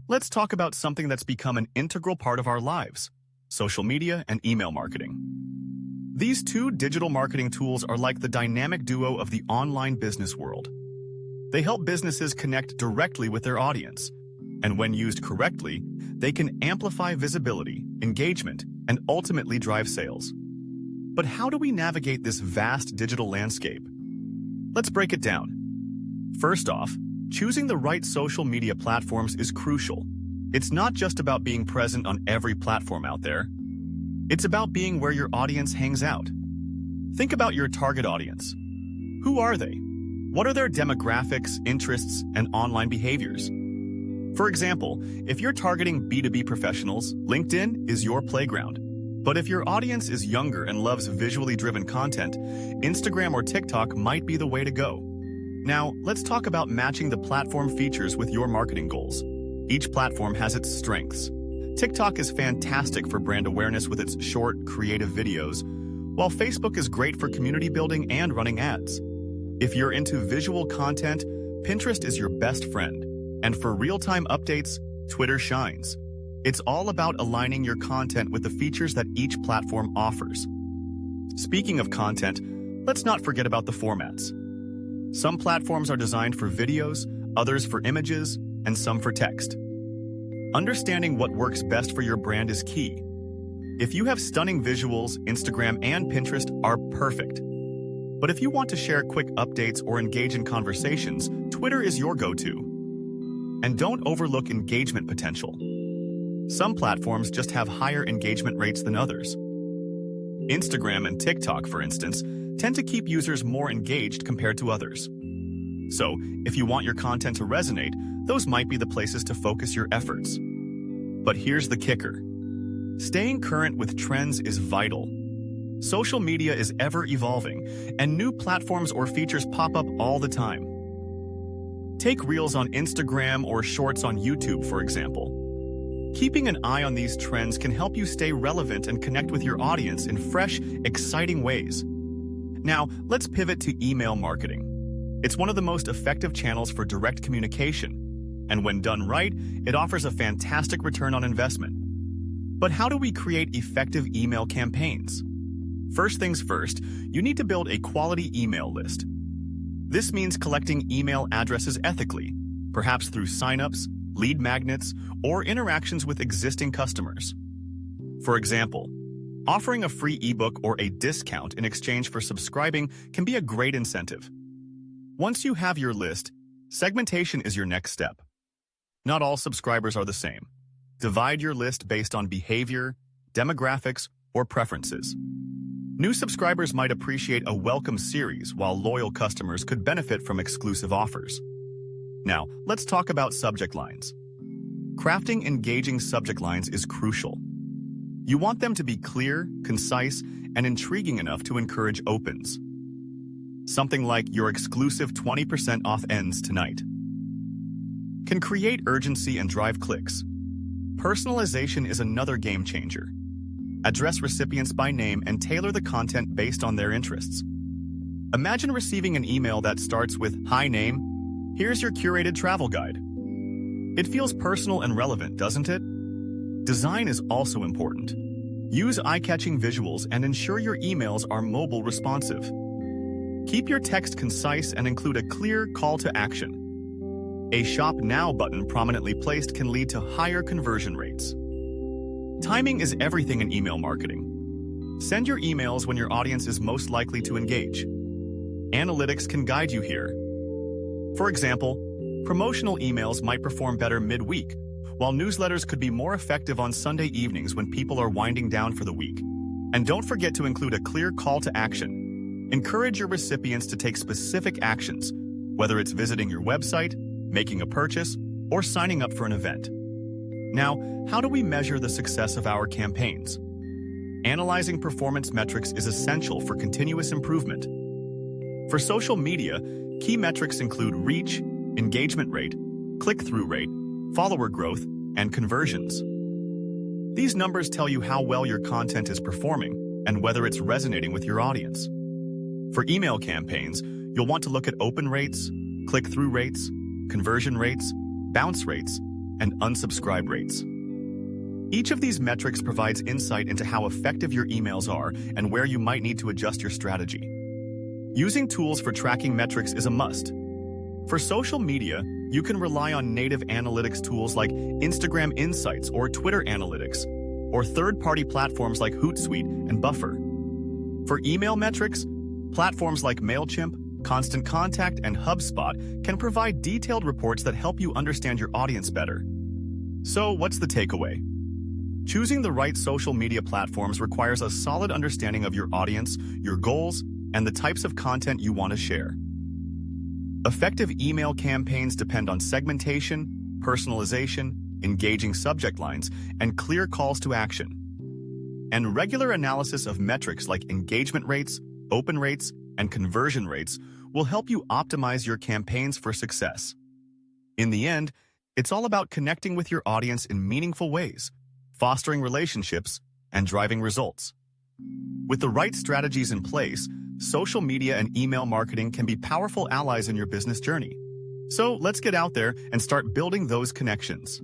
let's talk about something that's become an integral part of our lives: social media and email marketing. These two digital marketing tools are like the dynamic duo of the online business world. They help businesses connect directly with their audience, and when used correctly, they can amplify visibility, engagement, and ultimately drive sales. But how do we navigate this vast digital landscape? Let's break it down. First off, choosing the right social media platforms is crucial. It's not just about being present on every platform out there. It's about being where your audience hangs out. Think about your target audience. Who are they? What are their demographics, interests, and online behaviors? For example, if you're targeting B2B professionals, LinkedIn is your playground. But if your audience is younger and loves visually driven content, Instagram or TikTok might be the way to go. Now, let's talk about matching the platform features with your marketing goals. Each platform has its strengths. TikTok is fantastic for brand awareness with its short, creative videos, while Facebook is great for community building and running ads. If you're into visual content, Pinterest is your best friend. And for real-time updates, Twitter shines. It's all about aligning your content with the features that each platform offers. Speaking of content, let's not forget about the formats. Some platforms are designed for videos, others for images, and some for text. Understanding what works best for your brand is key. If you have stunning visuals, Instagram and Pinterest are perfect. But if you want to share quick updates or engage in conversations, Twitter is your go-to. And don't overlook engagement potential. Some platforms just have higher engagement rates than others. Instagram and TikTok, for instance, tend to keep users more engaged compared to others. So, if you want your content to resonate, those might be the places to focus your efforts. But here's the kicker. Staying current with trends is vital. Social media is ever evolving, and new platforms or features pop up all the time. Take Reels on Instagram or Shorts on YouTube, for example. Keeping an eye on these trends can help you stay relevant and connect with your audience in fresh, exciting ways. Now, let's pivot to email marketing. It's one of the most effective channels for direct communication, and when done right, it offers a fantastic return on investment. But how do we create effective email campaigns? First things first, you need to build a quality email list. This means collecting email addresses ethically, perhaps through signups, lead magnets, or interactions with existing customers. For example, offering a free ebook or a discount in exchange for subscribing can be a great incentive. Once you have your list, segmentation is your next step. Not all subscribers are the same. Divide your list based on behavior, demographics, or preferences. New subscribers might appreciate a welcome series, while loyal customers could benefit from exclusive offers. Now, let's talk about subject lines. Crafting engaging subject lines is crucial. You want them to be clear, concise, and intriguing enough to encourage opens. Something like "Your exclusive 20% off ends tonight" can create urgency and drive clicks. Personalization is another game changer. Address recipients by name and tailor the content based on their interests. Imagine receiving an email that starts with, "Hi name, here's your curated travel guide." It feels personal and relevant, doesn't it? Design is also important. Use eye-catching visuals and ensure your emails are mobile responsive. Keep your text concise and include a clear call to action. A Shop Now button prominently placed can lead to higher conversion rates. Timing is everything in email marketing. Send your emails when your audience is most likely to engage. Analytics can guide you here. For example, promotional emails might perform better midweek, while newsletters could be more effective on Sunday evenings when people are winding down for the week. And don't forget to include a clear call to action. Encourage your recipients to take specific actions, whether it's visiting your website, making a purchase, or signing up for an event. Now, how do we measure the success of our campaigns? Analyzing performance metrics is essential for continuous improvement. For social media, key metrics include reach, engagement rate, click-through rate, follower growth, and conversions. These numbers tell you how well your content is performing and whether it's resonating with your audience. For email campaigns, you'll want to look at open rates, click-through rates, conversion rates, bounce rates, and unsubscribe rates. Each of these metrics provides insight into how effective your emails are and where you might need to adjust your strategy. Using tools for tracking metrics is a must. For social media, you can rely on native analytics tools like Instagram Insights or Twitter Analytics, or third-party platforms like Hootsuite and Buffer. For email metrics, platforms like MailChimp, Constant Contact, and HubSpot can provide detailed reports that help you understand your audience better. So, what's the takeaway? Choosing the right social media platforms requires a solid understanding of your audience, your goals, and the types of content you want to share. Effective email campaigns depend on segmentation, personalization, engaging subject lines, and clear calls to action. And regular analysis of metrics like engagement rates, open rates, and conversion rates will help you optimize your campaigns for success. In the end, it's all about connecting with your audience in meaningful ways, fostering relationships, and driving results. With the right strategies in place, social media and email marketing can be powerful allies in your business journey. So let's get out there and start building those connections.